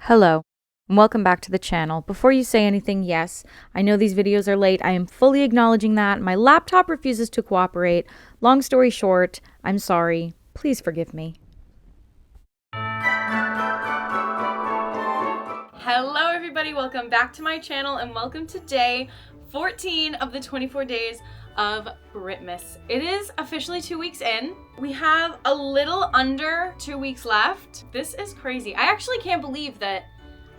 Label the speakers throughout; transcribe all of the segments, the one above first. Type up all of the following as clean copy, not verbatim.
Speaker 1: Hello, and welcome back to the channel. Before you say anything, yes, I know these videos are late. I am fully acknowledging that. My laptop refuses to cooperate. Long story short, I'm sorry. Please forgive me.
Speaker 2: Hello everybody, welcome back to my channel and welcome to day 14 of the 24 days of Britmas. It is officially 2 weeks in. We have a little under 2 weeks left. This is crazy. I actually can't believe that.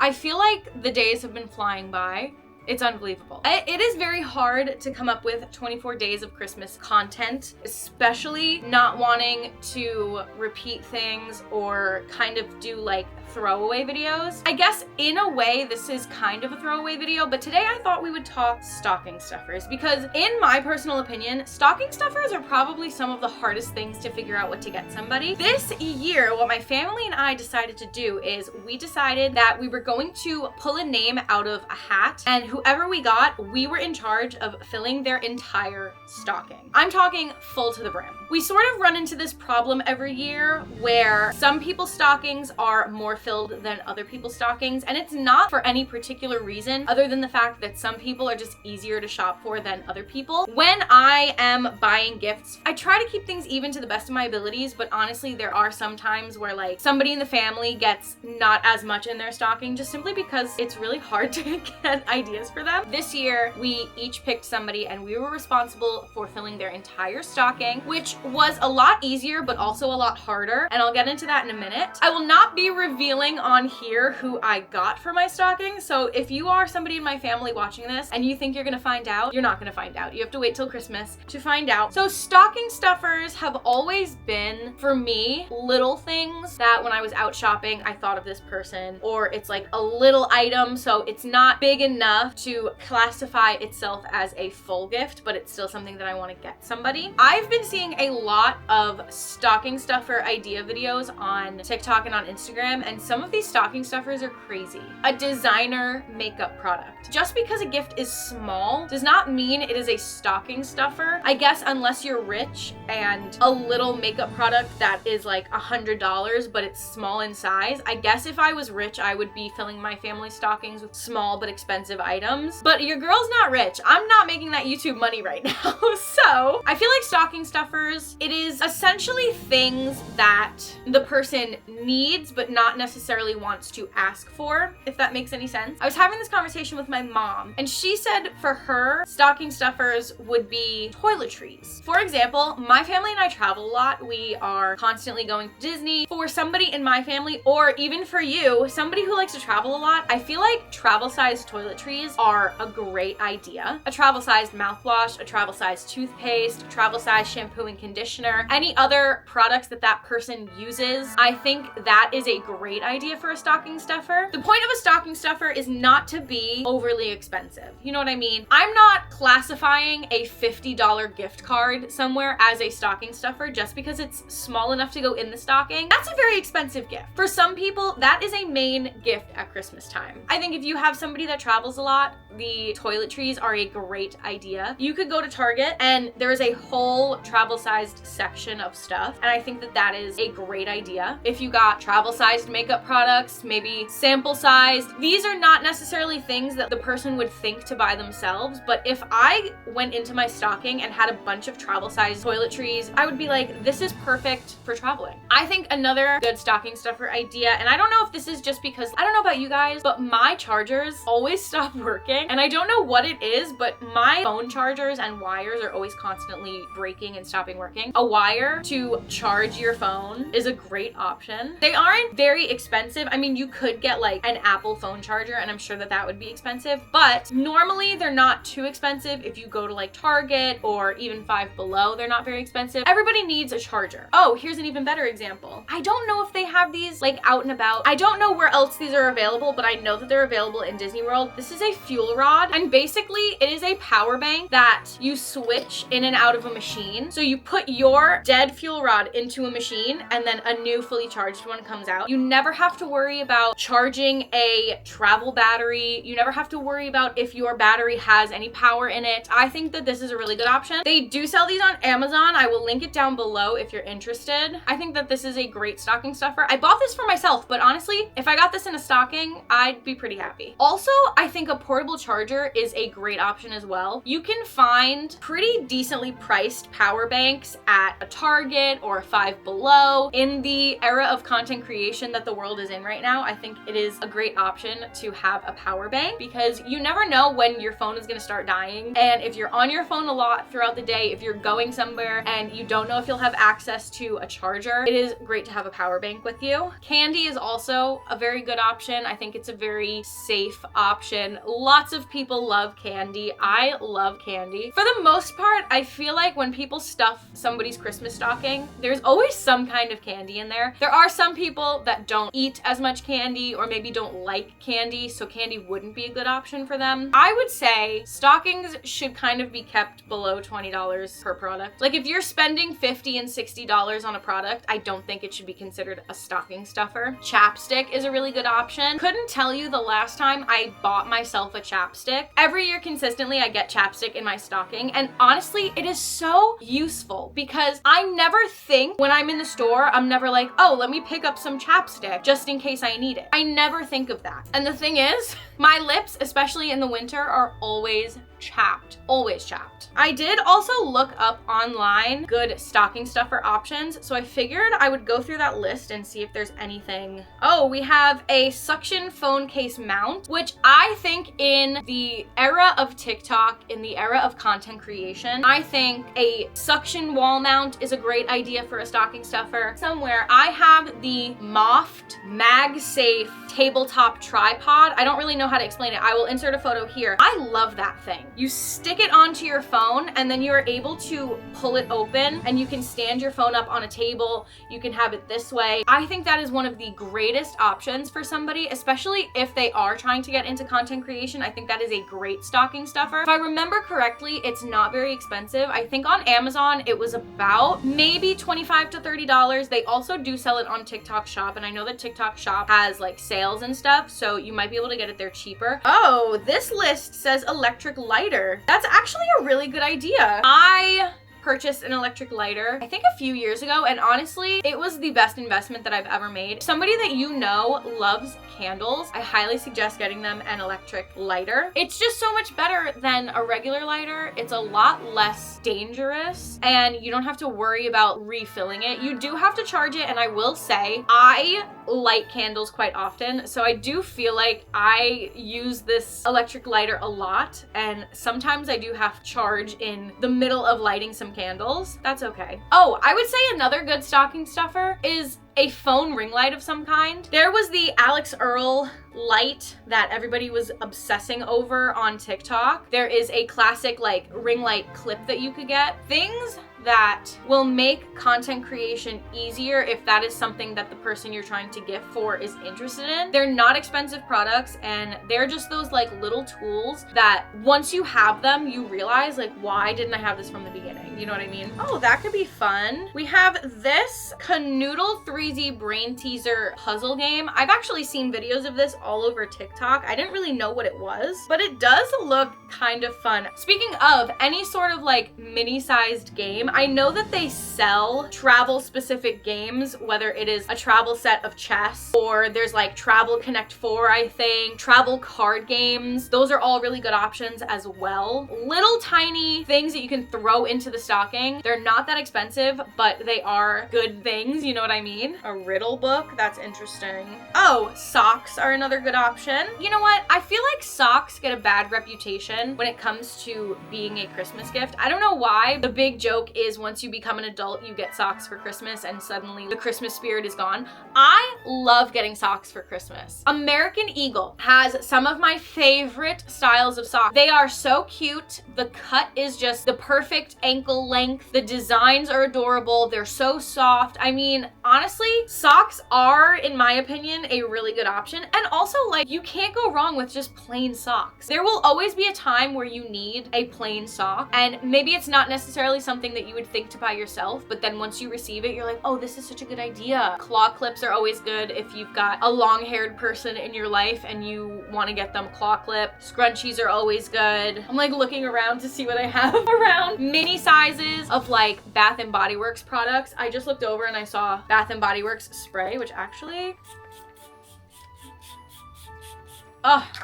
Speaker 2: I feel like the days have been flying by. It's unbelievable. It is very hard to come up with 24 days of Christmas content, especially not wanting to repeat things or kind of do like throwaway videos. I guess in a way this is kind of a throwaway video, but today I thought we would talk stocking stuffers because in my personal opinion, stocking stuffers are probably some of the hardest things to figure out what to get somebody. This year, what my family and I decided to do is we decided that we were going to pull a name out of a hat, and whoever we got, we were in charge of filling their entire stocking. I'm talking full to the brim. We sort of run into this problem every year where some people's stockings are more filled than other people's stockings, and it's not for any particular reason other than the fact that some people are just easier to shop for than other people. When I am buying gifts, I try to keep things even to the best of my abilities, but honestly there are some times where like somebody in the family gets not as much in their stocking just simply because it's really hard to get ideas for them. This year we each picked somebody and we were responsible for filling their entire stocking, which was a lot easier but also a lot harder, and I'll get into that in a minute. I will not be revealing on here who I got for my stocking, so if you are somebody in my family watching this and you think you're gonna find out, you're not gonna find out. You have to wait till Christmas to find out. So stocking stuffers have always been, for me, little things that when I was out shopping I thought of this person, or it's like a little item so it's not big enough to classify itself as a full gift, but it's still something that I want to get somebody. I've been seeing a lot of stocking stuffer idea videos on TikTok and on Instagram, and some of these stocking stuffers are crazy. A designer makeup product. Just because a gift is small does not mean it is a stocking stuffer. I guess unless you're rich and a little makeup product that is like $100 but it's small in size. I guess if I was rich I would be filling my family stockings with small but expensive items, but your girl's not rich. I'm not making that YouTube money right now. So I feel like stocking stuffers, it is essentially things that the person needs but not necessarily wants to ask for, if that makes any sense. I was having this conversation with my mom and she said for her, stocking stuffers would be toiletries. For example, my family and I travel a lot. We are constantly going to Disney. For somebody in my family, or even for you, somebody who likes to travel a lot, I feel like travel-sized toiletries are a great idea. A travel-sized mouthwash, a travel-sized toothpaste, a travel-sized shampoo and conditioner, any other products that that person uses, I think that is a great idea for a stocking stuffer. The point of a stocking stuffer is not to be overly expensive. You know what I mean? I'm not classifying a $50 gift card somewhere as a stocking stuffer just because it's small enough to go in the stocking. That's a very expensive gift. For some people, that is a main gift at Christmas time. I think if you have somebody that travels a lot, the toiletries are a great idea. You could go to Target and there is a whole travel-sized section of stuff, and I think that that is a great idea. If you got travel-sized makeup products, maybe sample-sized, these are not necessarily things that the person would think to buy themselves, but if I went into my stocking and had a bunch of travel-sized toiletries, I would be like, this is perfect for traveling. I think another good stocking stuffer idea, and I don't know if this is just because, I don't know about you guys, but my chargers always stop working, and I don't know what it is, but my phone chargers and wires are always constantly breaking and stopping working. A wire to charge your phone is a great option. They aren't very expensive. I mean, you could get like an Apple phone charger, and I'm sure that that would be expensive, but normally they're not too expensive. If you go to like Target or even Five Below, they're not very expensive. Everybody needs a charger. Oh, here's an even better example. I don't know if they have these like out and about. I don't know where else these are available, but I know that they're available in Disney World. This is a fuel rod, and basically it is a power bank that you switch in and out of a machine. So you put your dead fuel rod into a machine and then a new fully charged one comes out. You never have to worry about charging a travel battery. You never have to worry about if your battery has any power in it. I think that this is a really good option. They do sell these on Amazon. I will link it down below if you're interested. I think that this is a great stocking stuffer. I bought this for myself, but honestly, if I got this in a stocking, I'd be pretty happy. Also, I think a portable charger is a great option as well. You can find pretty decently priced power banks at a Target or a Five Below. In the era of content creation that the world is in right now, I think it is a great option to have a power bank because you never know when your phone is going to start dying. And if you're on your phone a lot throughout the day, if you're going somewhere and you don't know if you'll have access to a charger, it is great to have a power bank with you. Candy is also a very good option. I think it's a very safe option. Lots of people love candy. I love candy. For the most part, I feel like when people stuff somebody's Christmas stocking, there's always some kind of candy in there. There are some people that don't eat as much candy or maybe don't like candy, so candy wouldn't be a good option for them. I would say stockings should kind of be kept below $20 per product. Like if you're spending $50 and $60 on a product, I don't think it should be considered a stocking stuffer. Chapstick is a really good option. Couldn't tell you the last time I bought myself a chapstick. Every year consistently I get chapstick in my stocking, and honestly it is so useful because I never think when I'm in the store, I'm never like, oh, let me pick up some chapstick just in case I need it. I never think of that. And the thing is, my lips, especially in the winter, are always chapped. Always chapped. I did also look up online good stocking stuffer options, so I figured I would go through that list and see if there's anything. Oh, we have a suction phone case mount, which I think in the era of TikTok, in the era of content creation, I think a suction wall mount is a great idea for a stocking stuffer. Somewhere I have the Moft MagSafe tabletop tripod. I don't really know how to explain it. I will insert a photo here. I love that thing. You stick it onto your phone and then you're able to pull it open and you can stand your phone up on a table. You can have it this way. I think that is one of the greatest options for somebody, especially if they are trying to get into content creation. I think that is a great stocking stuffer. If I remember correctly, it's not very expensive. I think on Amazon it was about maybe $25 to $30. They also do sell it on TikTok Shop, and I know that TikTok Shop has like sales and stuff, so you might be able to get it there cheaper. Oh, this list says electric lighter. That's actually a really good idea. I purchased an electric lighter, I think a few years ago, and honestly, it was the best investment that I've ever made. Somebody that you know loves candles, I highly suggest getting them an electric lighter. It's just so much better than a regular lighter. It's a lot less dangerous, and you don't have to worry about refilling it. You do have to charge it, and I will say, I light candles quite often, so I do feel like I use this electric lighter a lot, and sometimes I do have to charge in the middle of lighting some candles. That's okay. Oh, I would say another good stocking stuffer is a phone ring light of some kind. There was the Alex Earl light that everybody was obsessing over on TikTok. There is a classic like ring light clip that you could get. Things that will make content creation easier if that is something that the person you're trying to gift for is interested in. They're not expensive products, and they're just those like little tools that once you have them, you realize like, why didn't I have this from the beginning? You know what I mean? Oh, that could be fun. We have this Canoodle 3Z Brain Teaser puzzle game. I've actually seen videos of this all over TikTok. I didn't really know what it was, but it does look kind of fun. Speaking of any sort of like mini-sized game, I know that they sell travel specific games, whether it is a travel set of chess or there's like Travel Connect 4, I think, travel card games. Those are all really good options as well. Little tiny things that you can throw into the stocking. They're not that expensive, but they are good things, you know what I mean? A riddle book, that's interesting. Oh, socks are another good option. You know what? I feel like socks get a bad reputation when it comes to being a Christmas gift. I don't know why. The big joke is once you become an adult, you get socks for Christmas and suddenly the Christmas spirit is gone. I love getting socks for Christmas. American Eagle has some of my favorite styles of socks. They are so cute. The cut is just the perfect ankle length. The designs are adorable. They're so soft. I mean, honestly, socks are, in my opinion, a really good option. And also, like, you can't go wrong with just plain socks. There will always be a time where you need a plain sock, and maybe it's not necessarily something that you would think to buy yourself, but then once you receive it, you're like, oh, this is such a good idea. Claw clips are always good if you've got a long-haired person in your life and you want to get them claw clip. Scrunchies are always good. I'm like looking around to see what I have around. Mini sizes of like Bath and Body Works products. I just looked over and I saw Bath and Body Works spray, which actually,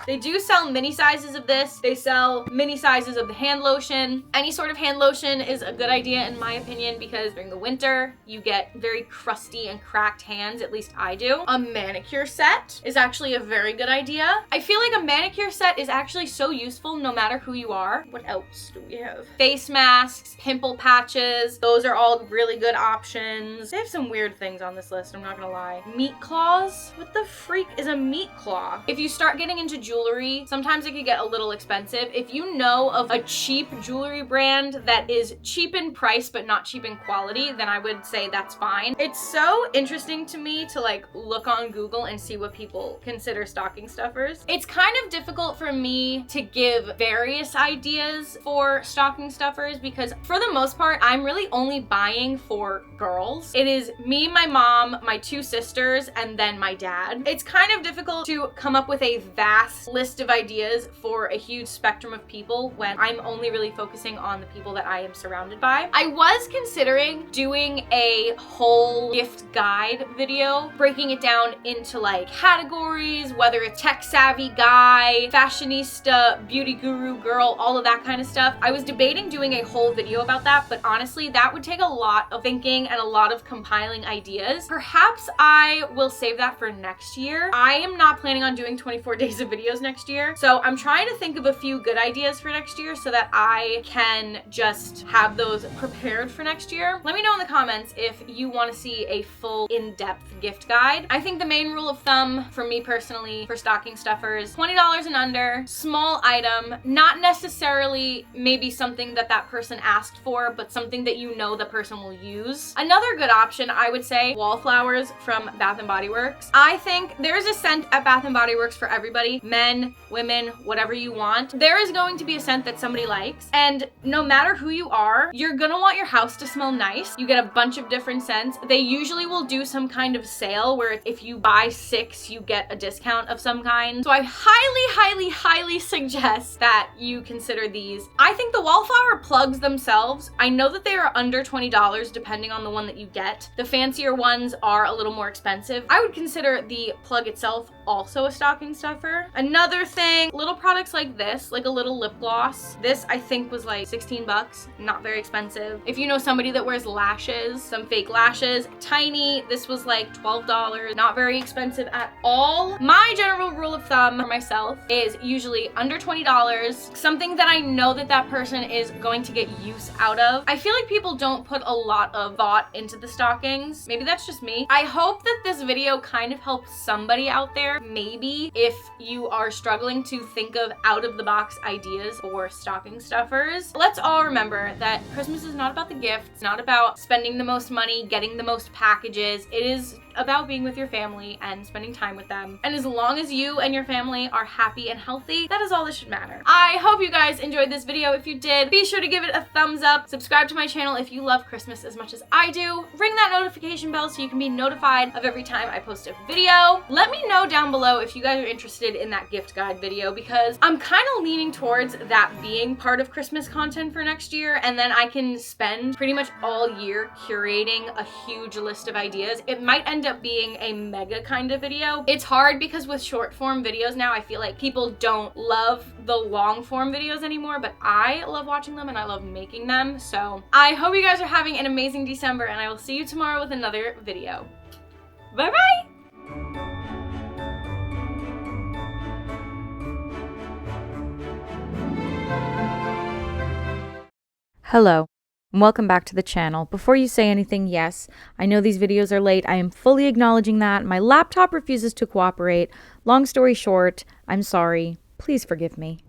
Speaker 2: they do sell mini sizes of this. They sell mini sizes of the hand lotion. Any sort of hand lotion is a good idea in my opinion, because during the winter, you get very crusty and cracked hands, at least I do. A manicure set is actually a very good idea. I feel like a manicure set is actually so useful no matter who you are. What else do we have? Face masks, pimple patches. Those are all really good options. They have some weird things on this list, I'm not gonna lie. Meat claws? What the freak is a meat claw? If you start getting into jewelry, sometimes it could get a little expensive. If you know of a cheap jewelry brand that is cheap in price but not cheap in quality, then I would say that's fine. It's so interesting to me to like look on Google and see what people consider stocking stuffers. It's kind of difficult for me to give various ideas for stocking stuffers because for the most part, I'm really only buying for girls. It is me, my mom, my two sisters, and then my dad. It's kind of difficult to come up with a vast list of ideas for a huge spectrum of people when I'm only really focusing on the people that I am surrounded by. I was considering doing a whole gift guide video, breaking it down into like categories, whether it's tech savvy guy, fashionista, beauty guru girl, all of that kind of stuff. I was debating doing a whole video about that, but honestly, that would take a lot of thinking and a lot of compiling ideas. Perhaps I will save that for next year. I am not planning on doing 24 days of videos next year. So I'm trying to think of a few good ideas for next year so that I can just have those prepared for next year. Let me know in the comments if you want to see a full in-depth gift guide. I think the main rule of thumb for me personally for stocking stuffers, $20 and under, small item, not necessarily maybe something that that person asked for, but something that you know the person will use. Another good option, I would say, wallflowers from Bath and Body Works. I think there's a scent at Bath and Body Works for everybody, men, women, whatever you want. There is going to be a scent that somebody likes, and no matter who you are, you're gonna want your house to smell nice. You get a bunch of different scents. They usually will do some kind of sale where if you buy 6, you get a discount of some kind. So I highly suggest that you consider these. I think the wallflower plugs themselves, I know that they are under $20 depending on the one that you get. The fancier ones are a little more expensive. I would consider the plug itself also a stocking stuffer. Another thing, little products like this, like a little lip gloss. This I think was like 16 bucks, not very expensive. If you know somebody that wears lashes, some fake lashes, tiny, this was like $12, not very expensive at all. My general rule of thumb for myself is usually under $20, something that I know that that person is going to get use out of. I feel like people don't put a lot of thought into the stockings. Maybe that's just me. I hope that this video kind of helps somebody out there. Maybe if you are struggling to think of out of the box ideas for stocking stuffers. Let's all remember that Christmas is not about the gifts, it's not about spending the most money, getting the most packages. It is about being with your family and spending time with them. And as long as you and your family are happy and healthy, that is all that should matter. I hope you guys enjoyed this video. If you did, be sure to give it a thumbs up. Subscribe to my channel if you love Christmas as much as I do. Ring that notification bell so you can be notified of every time I post a video. Let me know down below if you guys are interested in that gift guide video, because I'm kind of leaning towards that being part of Christmas content for next year, and then I can spend pretty much all year curating a huge list of ideas. It might end up being a mega kind of video. It's hard because with short form videos now, I feel like people don't love the long form videos anymore, but I love watching them and I love making them. So I hope you guys are having an amazing December, and I will see you tomorrow with another video. Bye bye!
Speaker 1: Hello. and welcome back to the channel. Before you say anything, yes, I know these videos are late. I am fully acknowledging that. My laptop refuses to cooperate. Long story short, I'm sorry. Please forgive me.